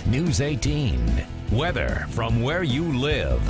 News 18. Weather from where you live.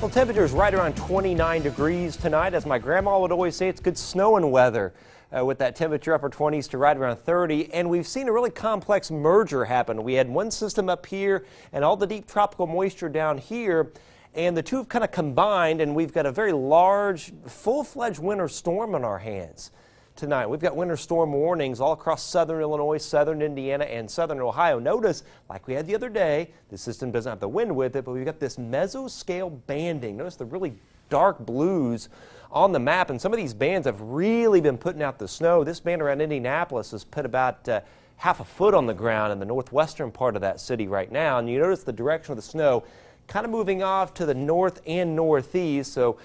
Well, temperatures right around 29 degrees tonight. As my grandma would always say, it's good snowing weather with that temperature upper 20s to right around 30. And we've seen a really complex merger happen. We had one system up here and all the deep tropical moisture down here. And the two have kind of combined, and we've got a very large, full-fledged winter storm on our hands tonight. We've got winter storm warnings all across southern Illinois, southern Indiana, and southern Ohio. Notice, like we had the other day, the system doesn't have the wind with it, but we've got this mesoscale banding. Notice the really dark blues on the map, and some of these bands have really been putting out the snow. This band around Indianapolis has put about half a foot on the ground in the northwestern part of that city right now, and you notice the direction of the snow kind of moving off to the north and northeast. So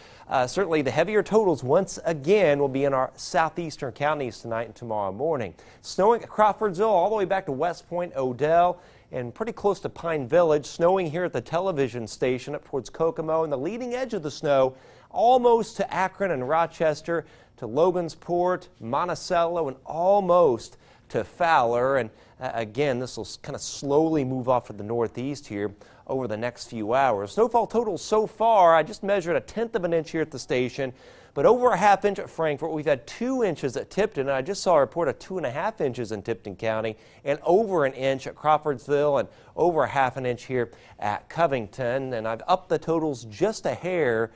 certainly the heavier totals once again will be in our southeastern counties tonight and tomorrow morning. Snowing at Crawfordsville all the way back to West Point, Odell, and pretty close to Pine Village. Snowing here at the television station up towards Kokomo, and the leading edge of the snow almost to Akron and Rochester, to Logansport, Monticello, and almost to Fowler. And again, this will kind of slowly move off to the northeast here over the next few hours. Snowfall totals so far, I just measured 1/10 of an inch here at the station, but over a 1/2 inch at Frankfort. We've had 2 inches at Tipton, and I just saw a report of 2.5 inches in Tipton County, and over an inch at Crawfordsville, and over a 1/2 inch here at Covington. And I've upped the totals just a hair,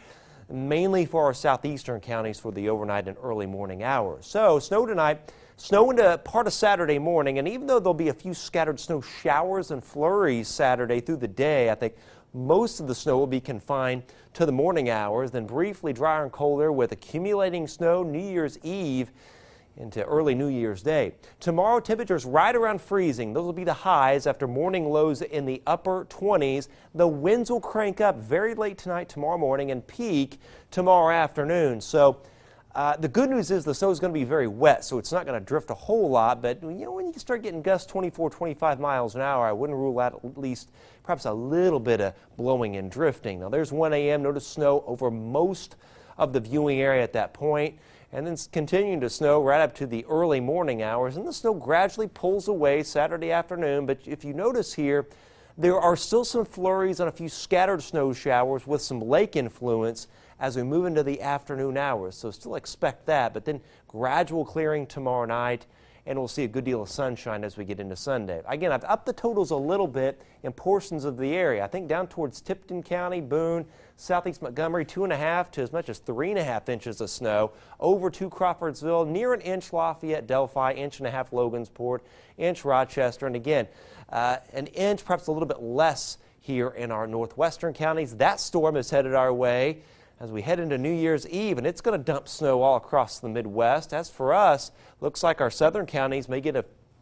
mainly for our southeastern counties for the overnight and early morning hours. So snow tonight. Snow into part of Saturday morning, and even though there'll be a few scattered snow showers and flurries Saturday through the day, I think most of the snow will be confined to the morning hours, then briefly drier and colder with accumulating snow New Year's Eve into early New Year's Day. Tomorrow, temperatures right around freezing. Those will be the highs after morning lows in the upper 20s. The winds will crank up very late tonight, tomorrow morning, and peak tomorrow afternoon. So the good news is the snow is going to be very wet, so it's not going to drift a whole lot. But you know, when you start getting gusts 24, 25 miles an hour, I wouldn't rule out at least perhaps a little bit of blowing and drifting. Now there's 1 a.m. Notice snow over most of the viewing area at that point, and then it's continuing to snow right up to the early morning hours. And the snow gradually pulls away Saturday afternoon. But if you notice here, there are still some flurries and a few scattered snow showers with some lake influence as we move into the afternoon hours. So still expect that, but then gradual clearing tomorrow night, and we'll see a good deal of sunshine as we get into Sunday. Again, I've upped the totals a little bit in portions of the area. I think down towards Tipton County, Boone, southeast Montgomery, 2.5 to as much as 3.5 inches of snow. Over to Crawfordsville, near an inch Lafayette, Delphi, 1.5 inches Logansport, inch Rochester, and again, an inch, perhaps a little bit less here in our northwestern counties. That storm is headed our way as we head into New Year's Eve, and it's going to dump snow all across the Midwest. As for us, looks like our southern counties may get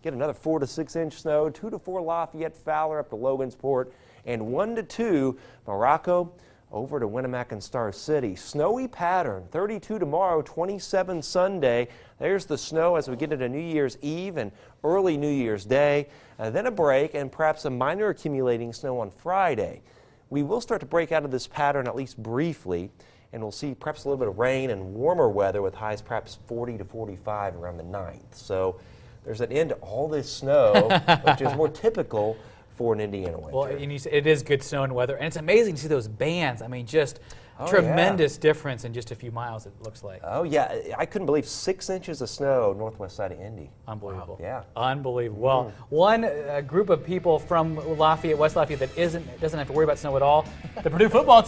another 4 to 6 inch snow, 2 to 4 Lafayette, Fowler up to Logansport, and 1 to 2 Morocco over to Winamac and Star City. Snowy pattern, 32 tomorrow, 27 Sunday. There's the snow as we get into New Year's Eve and early New Year's Day, then a break and perhaps a minor accumulating snow on Friday. We will start to break out of this pattern at least briefly, and we'll see perhaps a little bit of rain and warmer weather with highs perhaps 40 to 45 around the 9th. So there's an end to all this snow, which is more typical for an Indiana winter. Well, and it is good snow and weather, and it's amazing to see those bands. I mean, just tremendous difference in just a few miles, it looks like. Oh, yeah. I couldn't believe 6 inches of snow northwest side of Indy. Unbelievable. Wow. Yeah. Unbelievable. Well, one group of people from Lafayette, West Lafayette, that doesn't have to worry about snow at all, the Purdue football team.